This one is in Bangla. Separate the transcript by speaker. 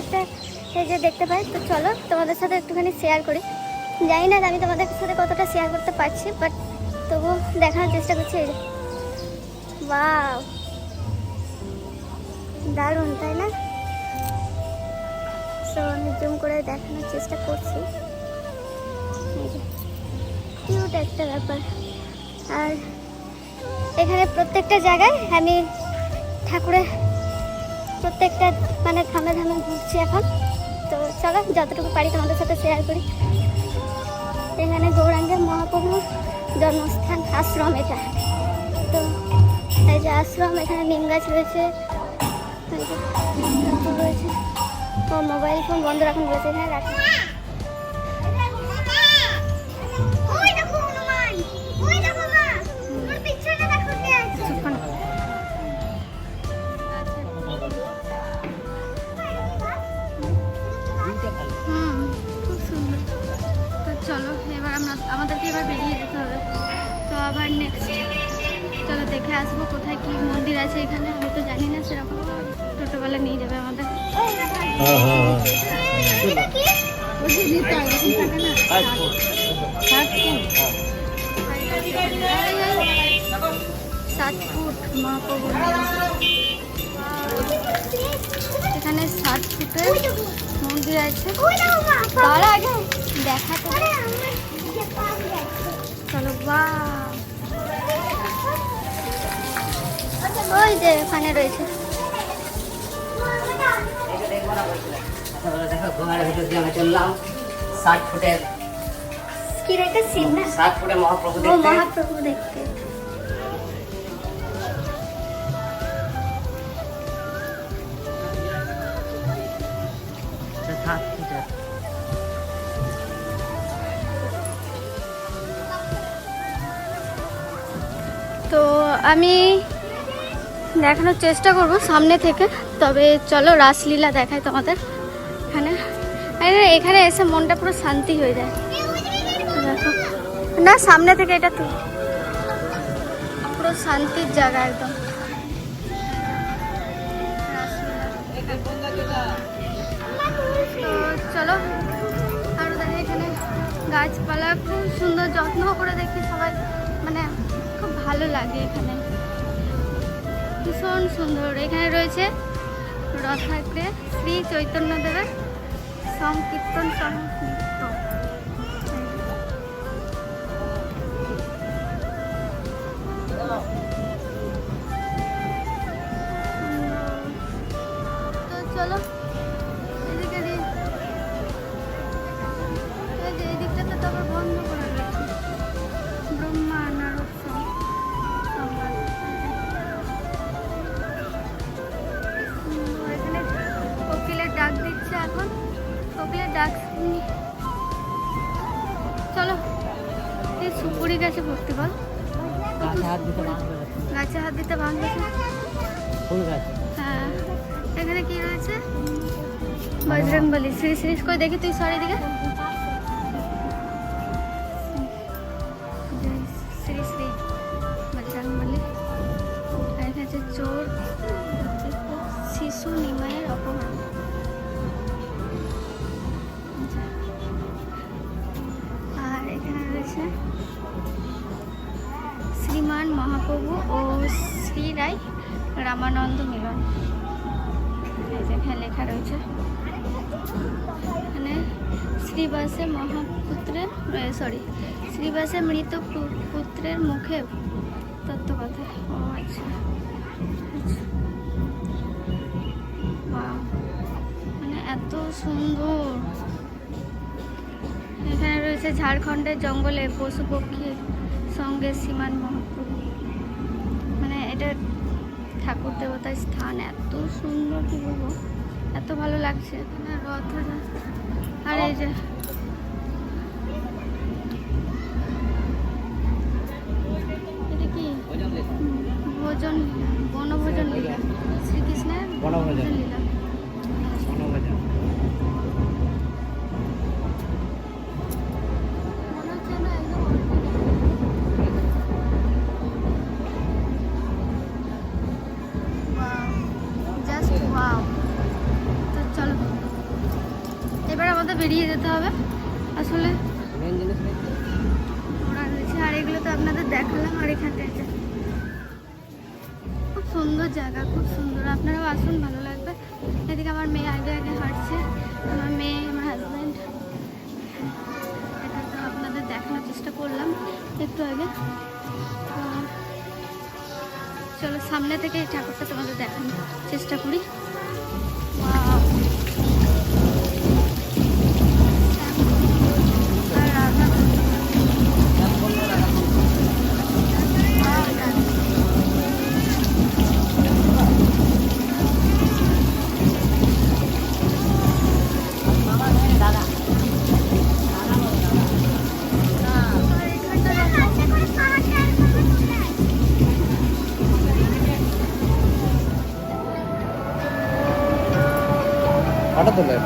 Speaker 1: একটা এই যে দেখতে পাই। তো চলো তোমাদের সাথে একটুখানি শেয়ার করি। জানি না আমি তোমাদের সাথে কতটা শেয়ার করতে পারছি, বাট তবু দেখানোর চেষ্টা করছি। এই যে বাহ, দারুণ তাই না? তো আমি জুম করে দেখানোর চেষ্টা করছি। এই যে কিউট একটা ব্যাপার। আর এখানে প্রত্যেকটা জায়গায় আমি ঠাকুরের প্রত্যেকটা মানে ধামে ধামে ঘুরছি এখন। তো চলো যতটুকু পারি তোমাদের সাথে শেয়ার করি। এখানে গৌরাঙ্গের মহাপ্রভুর জন্মস্থান, আশ্রম এটা। তো এই যে আশ্রম, এখানে নিম গাছ রয়েছে, রয়েছে। ও মোবাইল ফোন বন্ধ রাখুন বলেছে, এখানে রাখুন। খুব সুন্দর। তো চলো এবার আমাদেরকে এবার বেরিয়ে যেতে হবে। তো আবার নেক্সট চলো দেখে আসবো কোথায় কি মন্দির আছে এখানে। আমি তো জানি না সেরকম, টোটোবেলা নিয়ে যাবে আমাদের। মহাপ্রভু এখানে 7 ফুটের মন্দির আছে। তার আগে দেখা তো চলো। ওই যে এখানে রয়েছে
Speaker 2: চললাম 60 ফুটের
Speaker 1: কি রেখে শিব না,
Speaker 2: 60 ফুটের মহাপ্রভু দেখতে।
Speaker 1: মহাপ্রভু দেখতে। তো আমি দেখানোর চেষ্টা করব সামনে থেকে। তবে চলো রাসলীলা দেখাই তোমাদের। এখানে এসে মনটা পুরো শান্তি হয়ে যায়। দেখো না সামনে থেকে, এটা তো পুরো শান্তির জায়গা একদম। তো চলো আরো দেখি। এখানে গাছপালা খুব সুন্দর, যত্ন করে দেখি সবাই, মানে খুব ভালো লাগে এখানে, ভীষণ সুন্দর। এখানে রয়েছে রথযাত্রে শ্রী চৈতন্যদেবের সংকীর্তন সহ নৃত্য। তো চলো এদিকে এই যে এই দিকটাতে তো আবার বন্ধ করা রয়েছে, ব্রহ্মা নারদ সংবাদ। এখানে কোকিলের ডাক দিচ্ছে এখন, কোকিলের ডাক। চলো এই সুপুরি গাছে ভর্তি, বল গাছে হাত দিতে বাঁধবে। হ্যাঁ এখানে কি রয়েছে? বজরংবলী। শ্রী শ্রী করে দেখি, তুই সরি দিকে শ্রী শ্রী বজরংবলী। আর এখানে আছে চোর শিশু নিমায়ের অপমান। আর এখানে রয়েছে শ্রীমান মহাপ্রভু ও শ্রী রায় রামানন্দ মিলন। এখানে লেখা রয়েছে। এখানে শ্রীবাসে মহাপুত্রের শ্রীবাসে মৃত পুত্রের মুখে তত্ত্বকথা। ও আচ্ছা, মানে এত সুন্দর। এখানে রয়েছে ঝাড়খণ্ডের জঙ্গলে পশু পক্ষীর সঙ্গে শ্রীমান মহাপ্রভু, মানে এটা ঠাকুর দেবতার স্থান। এত সুন্দর, কি বলবো, এত ভালো লাগছে। এখানে রথযাত্রা। আর এই যে এটা কি ভোজন, বনভোজন লীলা, শ্রীকৃষ্ণের বনভোজন লীলা। Just wow. তো চলো বেরিয়ে যেতে হবে। আসলে
Speaker 2: মেন জিনিস
Speaker 1: ওরা রয়েছে, আর এগুলো তো আপনাদের দেখালাম। আর এখানটা খুব সুন্দর জায়গা, খুব সুন্দর। আপনারাও আসুন, ভালো লাগবে। এদিকে আমার মেয়ে আগে আগে হাঁটছে, আমার মেয়ে, আমার হাজব্যান্ড। এটা তো আপনাদের দেখানোর চেষ্টা করলাম একটু আগে। তো চলো সামনে থেকে এই ঠাকুরটা তোমাদের দেখানোর চেষ্টা করি। Wow! আর রাধা
Speaker 2: ফটো তুলে